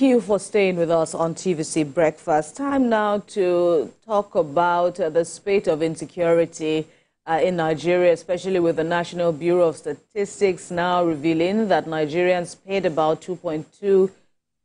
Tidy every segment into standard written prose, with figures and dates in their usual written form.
you for staying with us on TVC Breakfast. Time now to talk about the spate of insecurity in Nigeria, especially with the National Bureau of Statistics now revealing that Nigerians paid about 2.2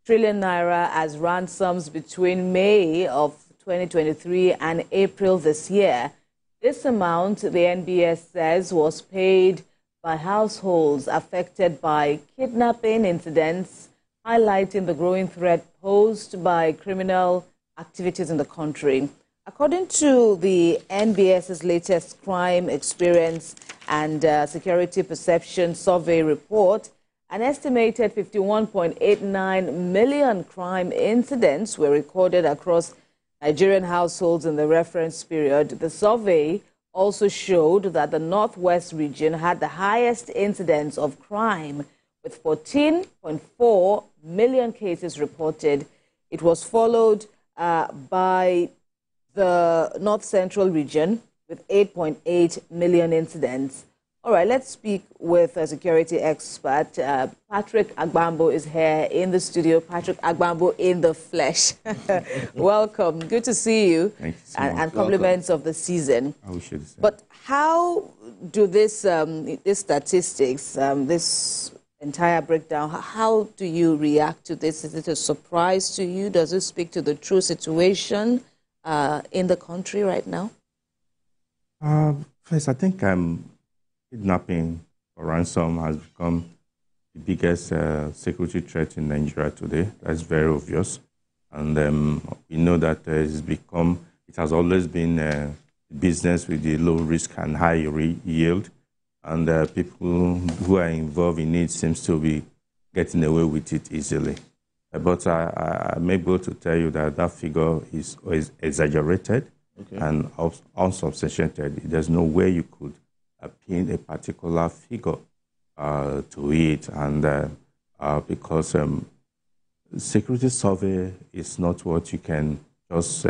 trillion naira as ransoms between May of 2023 and April this year. This amount, the NBS says, was paid by households affected by kidnapping incidents, highlighting the growing threat posed by criminal activities in the country. According to the NBS's latest crime experience and security perception survey report, an estimated 51.89 million crime incidents were recorded across Nigerian households in the reference period. The survey also showed that the Northwest region had the highest incidence of crime, with 14.4 million cases reported. It was followed by the North Central region with 8.8 million incidents. All right, let's speak with a security expert. Patrick Agbambo is here in the studio. Patrick Agbambo in the flesh. Welcome. Good to see you. Thank you so and compliments of the season. I wish you the same. But how do this statistics, this entire breakdown, how do you react to this? Is it a surprise to you? Does it speak to the true situation in the country right now? First, I think kidnapping or ransom has become the biggest security threat in Nigeria today. That's very obvious. And we know that it has always been business with the low risk and high yield. And people who are involved in it seems to be getting away with it easily. But I'm able to tell you that that figure is exaggerated and unsubstantiated. There's no way you could pin a particular figure to it. And because security survey is not what you can just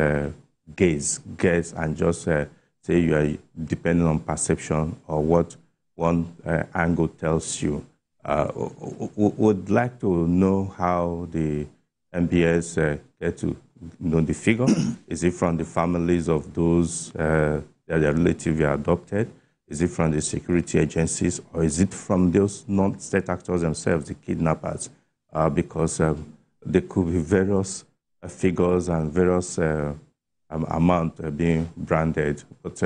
guess and just say you are depending on perception or what one angle tells you. Would like to know how the NBS get to know the figure. Is it from the families of those that their relatives were adopted? Is it from the security agencies, or is it from those non-state actors themselves, the kidnappers? Because there could be various figures and various amount being branded. But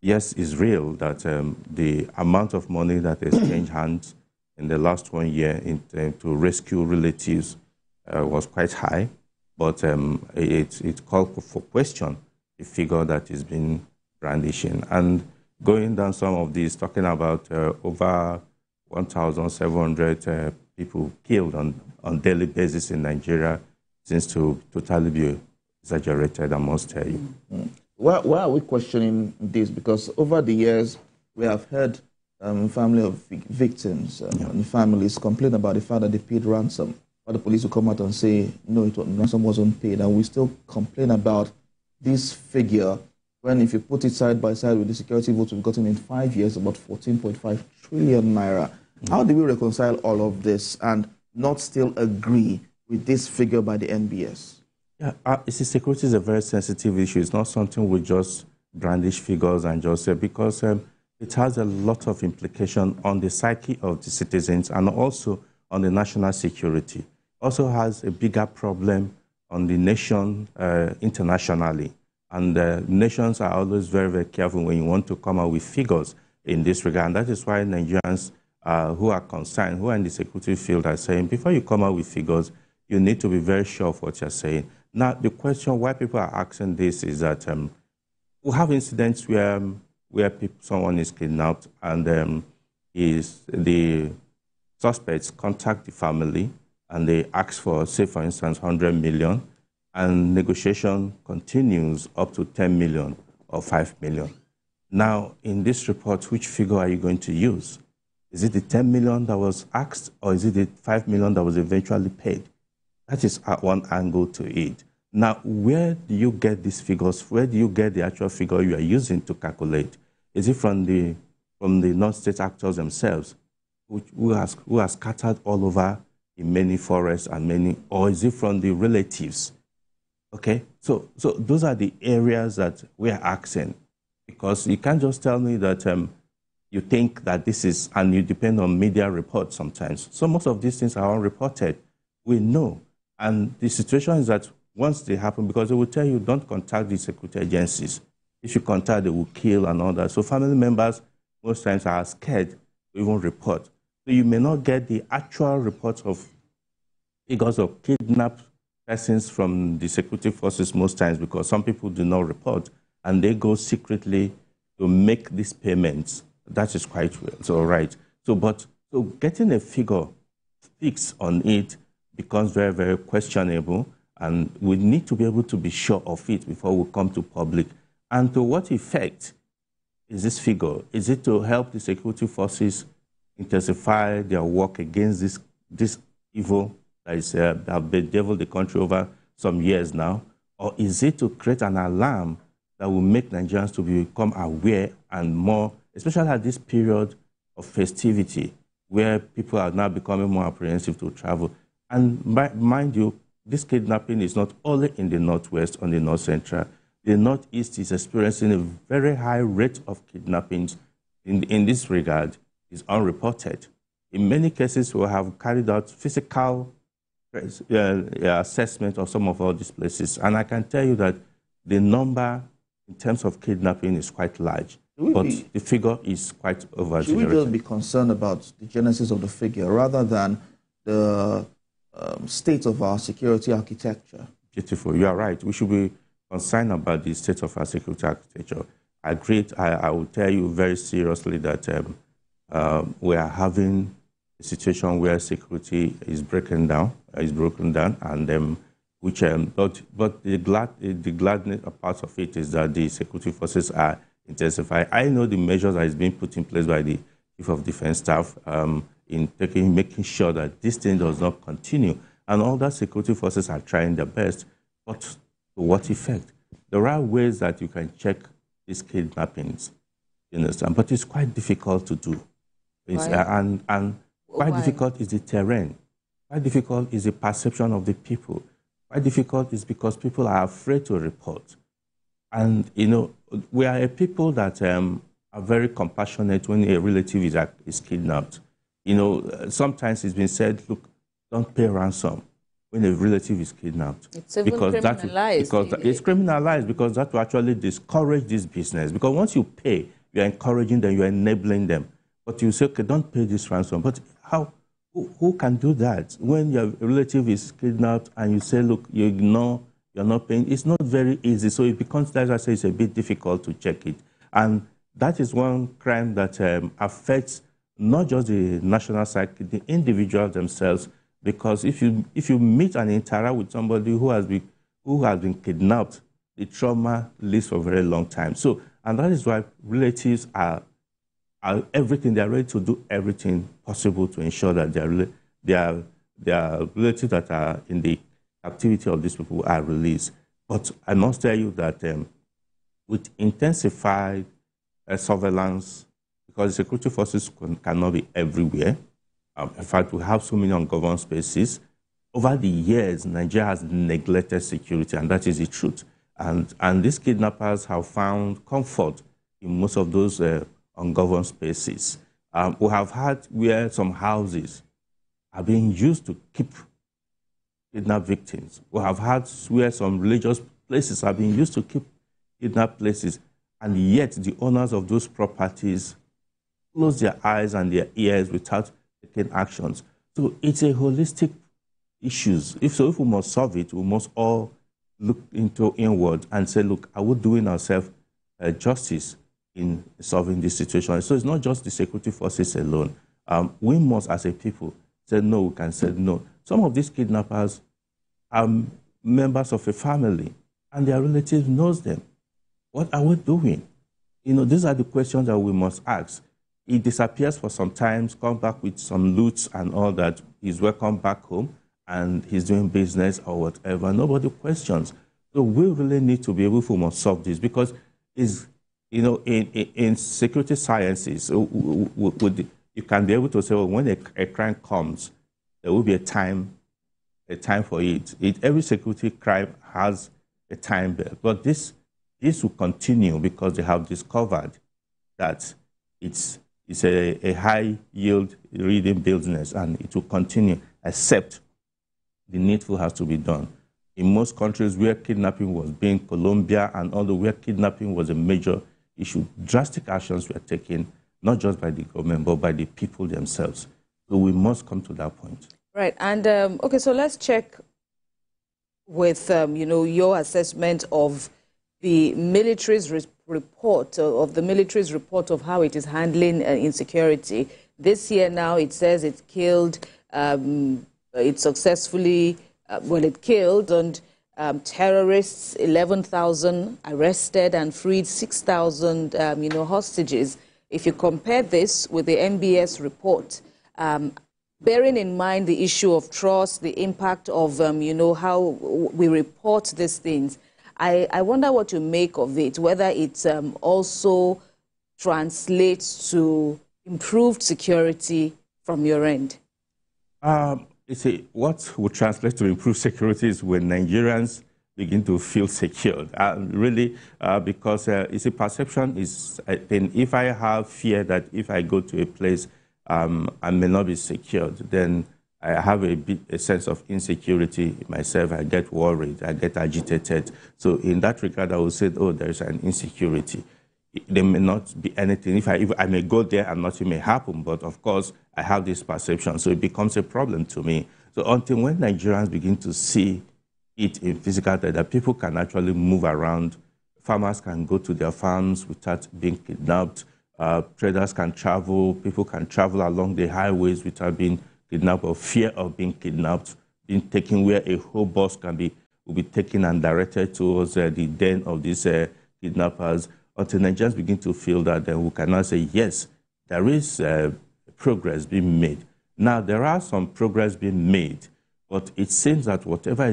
yes, it's real that the amount of money that exchanged hands in the last 1 year to rescue relatives was quite high. But it called for question the figure that is being brandishing. And going down some of these, talking about over 1,700 people killed on daily basis in Nigeria, seems to totally be exaggerated, I must tell you. Why are we questioning this? Because over the years, we have heard family of victims and families complain about the fact that they paid ransom. But the police will come out and say, no, ransom wasn't paid. And we still complain about this figure when, if you put it side by side with the security votes we've gotten in 5 years, about 14.5 trillion naira. How do we reconcile all of this and not still agree with this figure by the NBS? Yeah, security is a very sensitive issue. It's not something we just brandish figures and just say, because it has a lot of implication on the psyche of the citizens and also on the national security. Also has a bigger problem on the nation internationally. And nations are always very, very careful when you want to come out with figures in this regard. And that is why Nigerians who are concerned, who are in the security field, are saying, before you come out with figures, you need to be very sure of what you're saying. Now, the question why people are asking this is that we have incidents where someone is kidnapped and the suspects contact the family and they ask for, say, for instance, 100 million, and negotiation continues up to 10 million or 5 million. Now, in this report, which figure are you going to use? Is it the 10 million that was asked, or is it the 5 million that was eventually paid? That is one angle to it. Now, where do you get these figures? Where do you get the actual figure you are using to calculate? Is it from the non-state actors themselves, who are scattered all over in many forests and many, or is it from the relatives? Okay, so those are the areas that we are asking, because you can't just tell me that you think that this is, and you depend on media reports sometimes. So most of these things are unreported. We know. And the situation is that once they happen, because they will tell you, don't contact the security agencies. If you contact, they will kill and all that. So family members most times are scared to even report. So you may not get the actual reports of figures of kidnapped persons from the security forces most times, because some people do not report and they go secretly to make these payments. That is quite well. So, right. So getting a figure fixed on it becomes very, very questionable, and we need to be able to be sure of it before we come to public. And to what effect is this figure? Is it to help the security forces intensify their work against this evil that is that have bedeviled the country over some years now? Or is it to create an alarm that will make Nigerians to become aware and more, especially at this period of festivity, where people are now becoming more apprehensive to travel? And mind you, this kidnapping is not only in the Northwest, on the North Central. The Northeast is experiencing a very high rate of kidnappings in this regard. Is unreported. In many cases, we have carried out physical assessment of some of all these places. And I can tell you that the number in terms of kidnapping is quite large, but the figure is quite over-exaggerated. Should we just be concerned about the genesis of the figure rather than the state of our security architecture? Beautiful. You are right. We should be concerned about the state of our security architecture. I agree. I will tell you very seriously that we are having a situation where security is broken down, and but the gladness part of it is that the security forces are intensifying. I know the measures that is being put in place by the Chief of Defense Staff in making sure that this thing does not continue, and all the security forces are trying their best. But to what effect? There are ways that you can check these kidnappings, you understand, but it's quite difficult to do. And quite difficult is the terrain. Quite difficult is the perception of the people. Quite difficult is because people are afraid to report. And, you know, we are a people that are very compassionate when a relative is kidnapped. You know, sometimes it's been said, look, don't pay ransom when a relative is kidnapped. It's even criminalized. It's criminalized because that will actually discourage this business. Because once you pay, you're encouraging them, you're enabling them. But you say, okay, don't pay this ransom. But how? Who can do that? When your relative is kidnapped and you say, look, you ignore, you're not paying, it's not very easy. So it becomes, as I say, it's a bit difficult to check it. And that is one crime that affects not just the national psyche, the individuals themselves. Because if you meet and interact with somebody who has been kidnapped, the trauma lives for a very long time. So, and that is why relatives are everything. They are ready to do everything possible to ensure that their relatives that are in the captivity of these people are released. But I must tell you that with intensified surveillance, because the security forces cannot be everywhere. In fact, we have so many ungoverned spaces. Over the years, Nigeria has neglected security, and that is the truth. And these kidnappers have found comfort in most of those ungoverned spaces. We have had where some houses are being used to keep kidnapped victims. We have had where some religious places are being used to keep kidnapped places, and yet the owners of those properties close their eyes and their ears without taking actions. So it's a holistic issue. If we must solve it, we must all look into inward and say, look, are we doing ourselves justice in solving this situation? So it's not just the security forces alone. We must, as a people, say no. We can say no. Some of these kidnappers are members of a family, and their relatives knows them. What are we doing? You know, these are the questions that we must ask. He disappears for some time, comes back with some loot and all that. He's welcome back home, and he's doing business or whatever. Nobody questions. So we really need to be able to solve this, because it's, you know, in security sciences, you can be able to say, well, when a crime comes, there will be a time for it. Every security crime has a time, but this will continue because they have discovered that it's a high yield reading business, and it will continue, except the needful has to be done. In most countries where kidnapping was being, Colombia and although where kidnapping was a major issue, drastic actions were taken, not just by the government, but by the people themselves. So we must come to that point. Right. And, okay, so let's check with, your assessment of the military's report, of how it is handling insecurity. This year now, it says it killed, it successfully, it killed and terrorists, 11,000 arrested and freed 6,000, hostages. If you compare this with the NBS report, bearing in mind the issue of trust, the impact of, how we report these things, I wonder what you make of it, whether it also translates to improved security from your end. You see, what would translate to improved security is when Nigerians begin to feel secured. Really, because you see, perception is, if I have fear that if I go to a place, I may not be secured, then I have a sense of insecurity myself. I get worried, I get agitated. So in that regard, I would say, oh, there's an insecurity. There may not be anything. If I may go there and nothing may happen, but of course, I have this perception. So it becomes a problem to me. So until when Nigerians begin to see it in physical that people can actually move around, farmers can go to their farms without being kidnapped, traders can travel, people can travel along the highways without being kidnapped or fear of being kidnapped, being taken where a whole bus will be taken and directed towards the den of these kidnappers. Until Nigerians begin to feel that, then we cannot say, yes, there is progress being made. Now, there are some progress being made, but it seems that whatever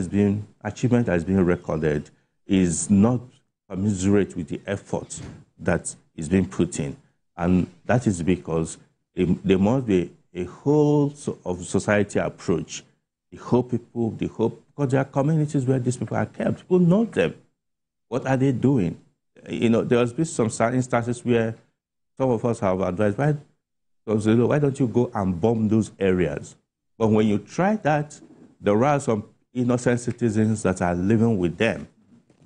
achievement has been recorded is not commensurate with the effort that is being put in. And that is because there must be a whole of society approach. Because there are communities where these people are kept. People know them. What are they doing? There has been some instances where some of us have advised, why don't you go and bomb those areas? But when you try that, there are some innocent citizens that are living with them.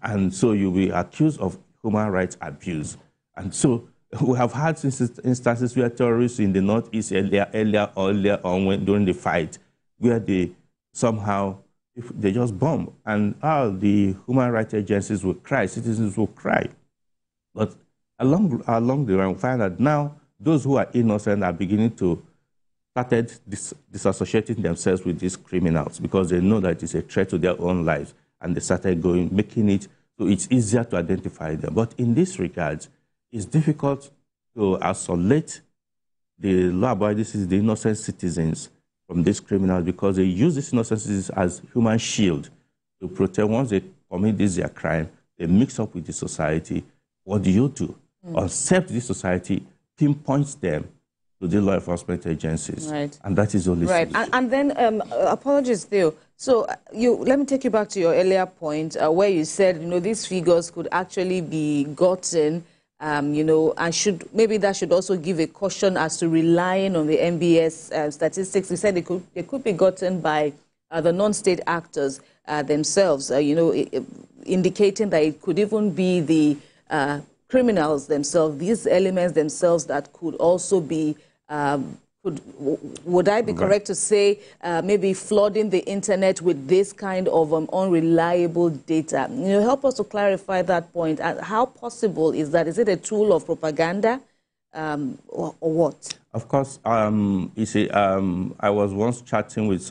And so you'll be accused of human rights abuse. And so we have had instances where terrorists in the Northeast earlier on during the fight, where they somehow, they just bomb. And the human rights agencies will cry, citizens will cry. But along the line, we find that now those who are innocent are beginning to started disassociating themselves with these criminals because they know that it's a threat to their own lives, and they started making it so it's easier to identify them. But in this regard, it's difficult to isolate the law-abiding the innocent citizens from these criminals because they use these innocent citizens as human shield to protect. Once they commit their crime, they mix up with the society. What do you do? Except the society pinpoints them to the law enforcement agencies. Right. And that is only right. And then, apologies, Theo. So let me take you back to your earlier point where you said, these figures could actually be gotten, and maybe that should also give a caution as to relying on the NBS statistics. You said they could be gotten by the non-state actors themselves, indicating that it could even be the criminals themselves, these elements themselves that could also be, would I be correct to say, maybe flooding the internet with this kind of unreliable data? Help us to clarify that point. How possible is that? Is it a tool of propaganda or what? Of course, you see, I was once discussing with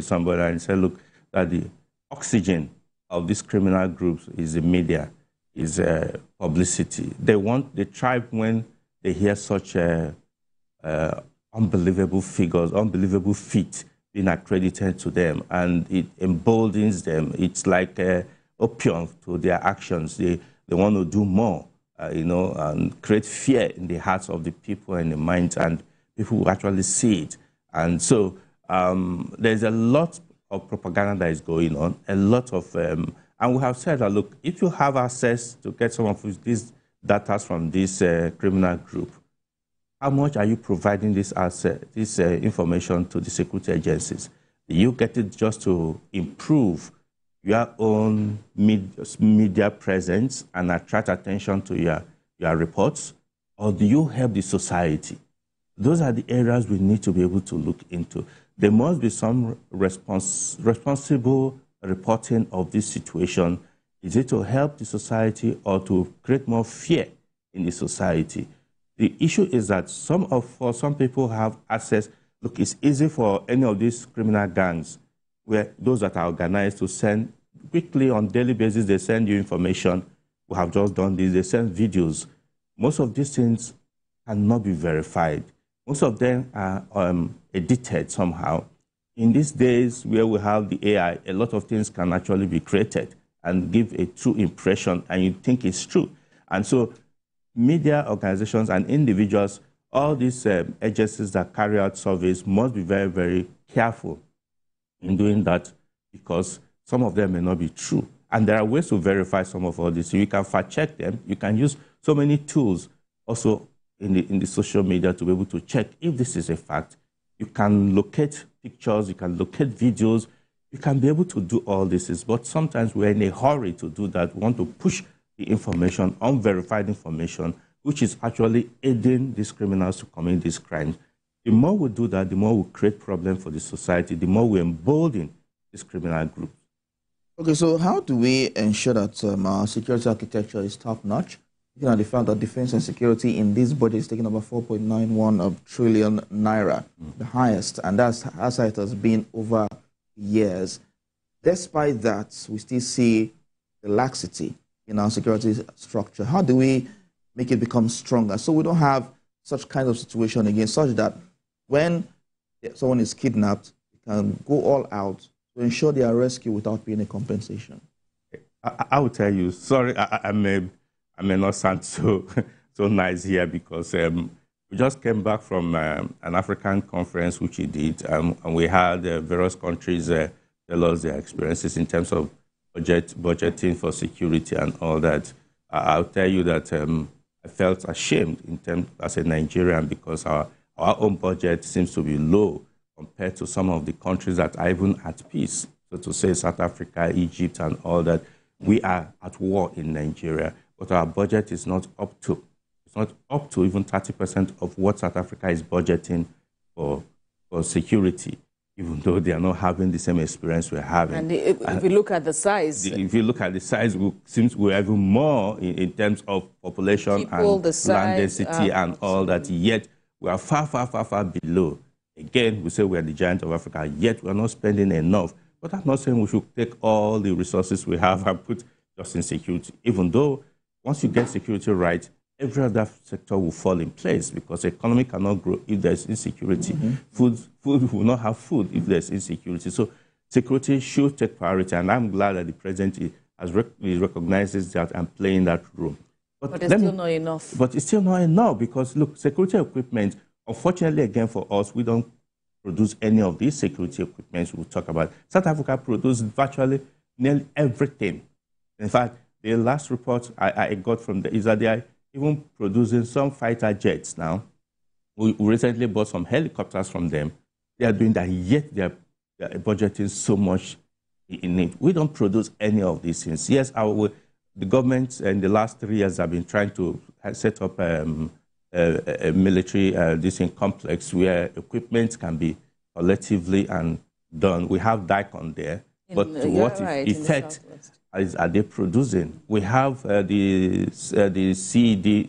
somebody and said, look, that the oxygen of these criminal groups is the media, is publicity. They thrive when they hear such unbelievable figures, unbelievable feats being accredited to them, and it emboldens them. It's like opium to their actions. They want to do more, and create fear in the hearts of the people and the minds, and people will actually see it. And so there's a lot of propaganda that is going on, a lot of, and we have said that, look, if you have access to get some of these data from this criminal group, how much are you providing this information to the security agencies? You get it just to improve your own media presence and attract attention to your reports, or do you help the society? Those are the areas we need to be able to look into. There must be some responsible reporting of this situation. Is it to help the society or to create more fear in the society? The issue is that for some people have access. Look, it's easy for any of these criminal gangs, where those that are organized, to send quickly on daily basis. They send you information. We have just done this. They send videos. Most of these things cannot be verified. Most of them are edited somehow. In these days where we have the AI, a lot of things can actually be created and give a true impression, and you think it's true. And so media organizations and individuals, all these agencies that carry out surveys must be very, very careful in doing that, because some of them may not be true. And there are ways to verify some of all this. So you can fact check them. You can use so many tools also in the social media to be able to check if this is a fact. You can locate pictures, you can locate videos, you can be able to do all this. But sometimes we're in a hurry to do that. We want to push the information, unverified information, which is actually aiding these criminals to commit these crimes. The more we do that, the more we create problems for the society, the more we embolden this criminal group. Okay, so how do we ensure that our security architecture is top-notch? You know, the fact that defense and security in this budget is taking about 4.91 trillion naira, the highest, and that's as it has been over years. Despite that, we still see the laxity in our security structure. How do we make it become stronger so we don't have such kind of situation again, such that when someone is kidnapped, we can go all out to ensure they are rescued without paying a compensation? I will tell you, sorry, I may not sound so nice here, because we just came back from an African conference which we did, and we had various countries tell us their experiences in terms of budgeting for security and all that. I'll tell you that I felt ashamed as a Nigerian, because our own budget seems to be low compared to some of the countries that are even at peace. So to say South Africa, Egypt, and all that, we are at war in Nigeria, but our budget is not up to. It's not up to even 30% of what South Africa is budgeting for security, even though they are not having the same experience we're having. And if you look at the size... If you look at the size, it seems we're even more in terms of population and land density and all that, yet we are far, far, far, far below. Again, we say we're the giant of Africa, yet we're not spending enough. But I'm not saying we should take all the resources we have and put just in security, even though once you get security right, every other sector will fall in place, because the economy cannot grow if there's insecurity. Food will not have food if there's insecurity. So security should take priority, and I'm glad that the president recognizes that and playing that role. But it's still not enough. But it's still not enough, because, look, security equipment, unfortunately, again, for us, we don't produce any of these security equipment we'll talk about. South Africa produces virtually nearly everything. In fact, the last report I got from is that they are even producing some fighter jets now. We recently bought some helicopters from them. They are doing that, yet they are budgeting so much in it. We don't produce any of these things. Yes, the government in the last 3 years have been trying to set up a military complex where equipment can be collectively and done. We have DICON there, but what effect are they producing? We have the CED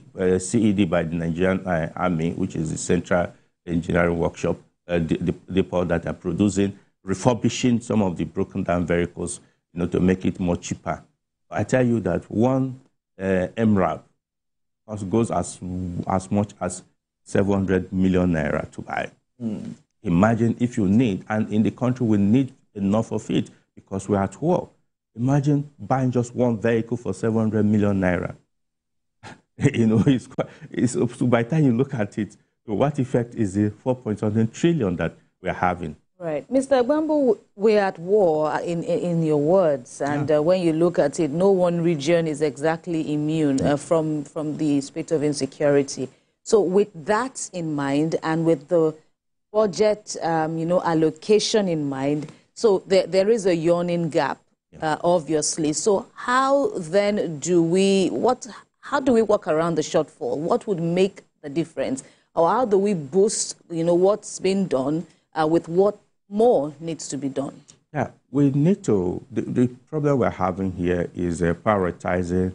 by the Nigerian Army, which is the Central Engineering Workshop, depot that are producing, refurbishing some of the broken down vehicles, to make it more cheaper. I tell you that one MRAP goes as much as 700 million naira to buy. Imagine if you need, and in the country we need enough of it because we're at war. Imagine buying just one vehicle for 700 million naira. So by the time you look at it, what effect is the 4.something trillion that we're having? Right. Mr. Gbambo, we're at war in your words, and when you look at it, no one region is exactly immune from the spate of insecurity. So with that in mind and with the budget, allocation in mind, so there is a yawning gap, obviously. So how then how do we work around the shortfall? What would make the difference? Or how do we boost, what's been done with what more needs to be done? Yeah, we need to, the problem we're having here is prioritizing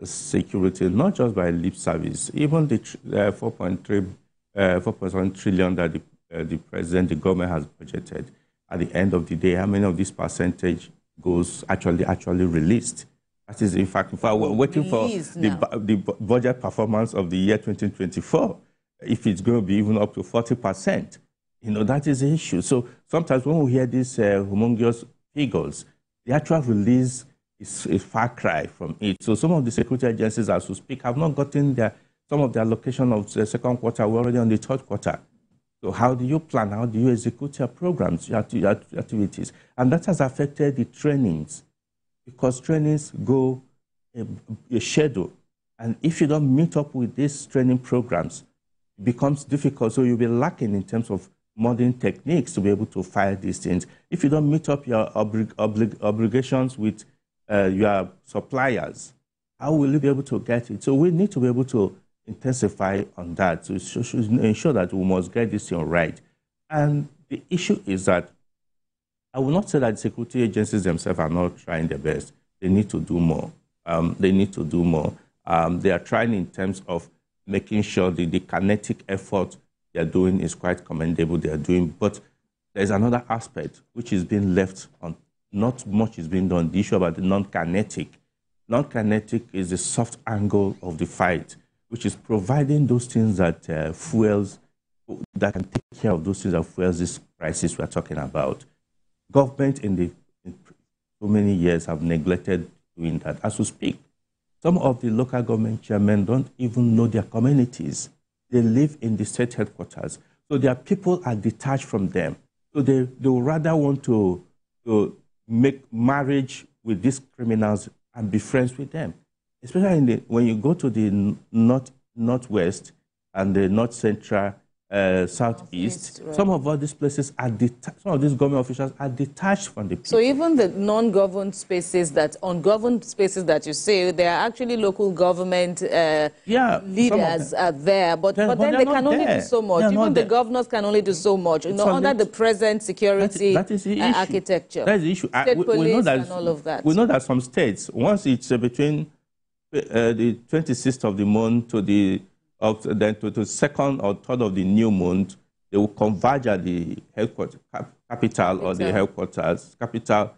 security, not just by lip service. Even the 4.1 trillion that the president, the government has budgeted, at the end of the day, how many of this percentage goes actually released? That is, in fact, we're waiting for the budget performance of the year 2024, if it's going to be even up to 40%. That is the issue. So sometimes when we hear these humongous figures, the actual release is a far cry from it. So some of the security agencies, as we speak, have not gotten some of the allocation of the second quarter. We're already on the third quarter. So how do you plan? How do you execute your programs, your activities? And that has affected the trainings, because trainings go a schedule. And if you don't meet up with these training programs, it becomes difficult. So you'll be lacking in terms of modern techniques to be able to file these things. If you don't meet up your obligations with your suppliers, how will you be able to get it? So we need to be able to intensify on that to ensure that we must get this thing right. And the issue is that I will not say that the security agencies themselves are not trying their best. They need to do more. They need to do more. They are trying in terms of making sure that the kinetic effort they're doing is quite commendable. They are doing, but there's another aspect which is being left on. Not much is being done. The issue about the non-kinetic. Non-kinetic is the soft angle of the fight, which is providing those things that fuels, that can take care of those things that fuels this crisis we're talking about. Government in so many years have neglected doing that. As we speak, some of the local government chairmen don't even know their communities. They live in the state headquarters. So their people are detached from them. So they would rather want to make marriage with these criminals and be friends with them. Especially when you go to the northwest and the north central, southeast, right. Some of all these places are some of these government officials are detached from the people. So even the non-governed spaces, ungoverned spaces that you say, there are actually local government leaders are there, but then they can only do so much. Even the governors can only do so much. Under the present security architecture. That's the issue. State police and all of that. We know that some states, once it's between the 26th of the month to the second or third of the new month, they will converge at the capital or the headquarters, capital,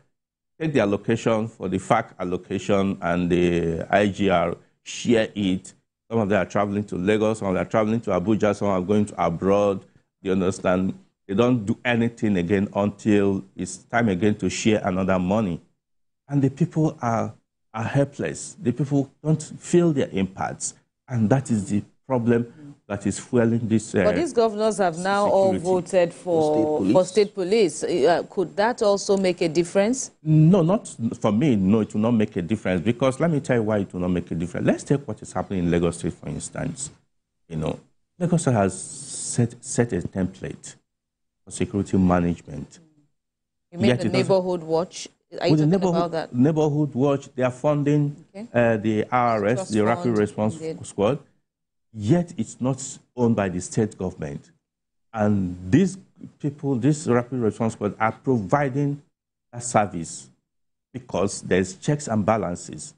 take the allocation for the FAC allocation and the IGR, share it. Some of them are traveling to Lagos, some of them are traveling to Abuja, some are going to abroad. You understand? They don't do anything again until it's time again to share another money. And the people are helpless. The people don't feel their impacts. And that is the problem that is fueling this. But these governors have now all voted for state police. Could that also make a difference? No, not for me. No, it will not make a difference, because let me tell you why it will not make a difference. Let's take what is happening in Lagos State, for instance. Lagos State has set a template for security management. You mean the neighborhood watch? Are you talking about that? Neighborhood watch, they are funding the RRS, the Rapid Response Squad. Yet it's not owned by the state government. And these people, this Rapid Response Squad, are providing a service because there's checks and balances.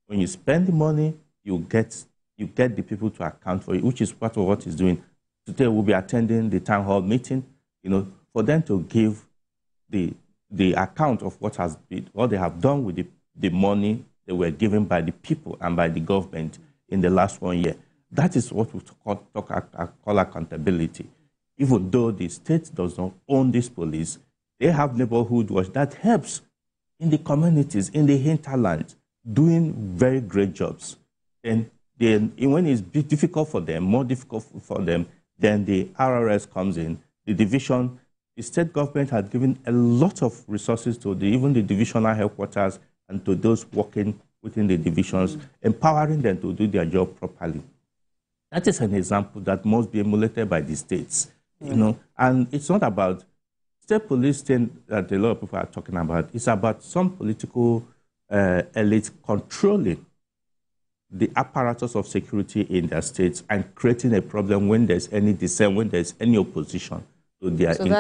When you spend the money, you get the people to account for it, which is part of what he's doing. Today we'll be attending the town hall meeting, for them to give the account of what they have done with the money they were given by the people and by the government in the last 1 year. That is what we call accountability. Even though the state does not own this police, they have neighborhood watch that helps in the communities, in the hinterland, doing very great jobs. And then when it's difficult for them, more difficult for them, then the RRS comes in, the the state government had given a lot of resources to even the divisional headquarters and to those working within the divisions, empowering them to do their job properly. That is an example that must be emulated by the states, you know. And it's not about state police thing that a lot of people are talking about. It's about some political elite controlling the apparatus of security in their states and creating a problem when there's any dissent, when there's any opposition to their intent.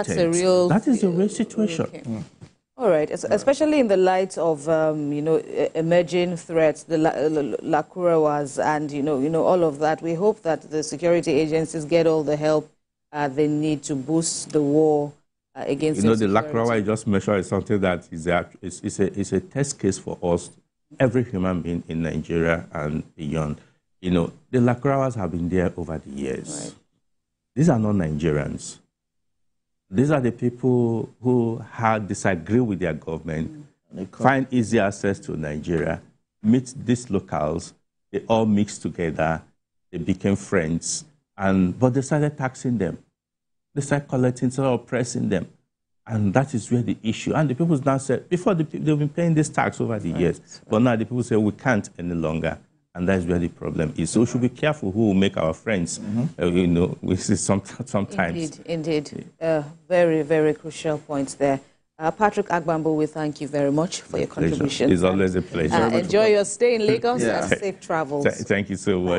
That is a real situation. Okay. All right, especially in the light of you know, emerging threats, the Lakurawas and you know all of that. We hope that the security agencies get all the help they need to boost the war against. You know, the Lakurawa I just mentioned is something that is a test case for us, every human being in Nigeria and beyond. You know, the Lakurawas have been there over the years. Right. These are not Nigerians. These are the people who disagree with their government, find easy access to Nigeria, meet these locals, they all mixed together, they became friends, but they started taxing them. They started collecting, started oppressing them. And that is where the issue, and the people now said, before they've been paying this tax over the years, but now the people say we can't any longer. And that's where the problem is. So we should be careful who will make our friends. You know, we see sometimes. Indeed. Very, very crucial points there. Patrick Agbambo, we thank you very much for your contribution. It's always a pleasure. Enjoy your stay in Lagos and safe travels. Thank you so much.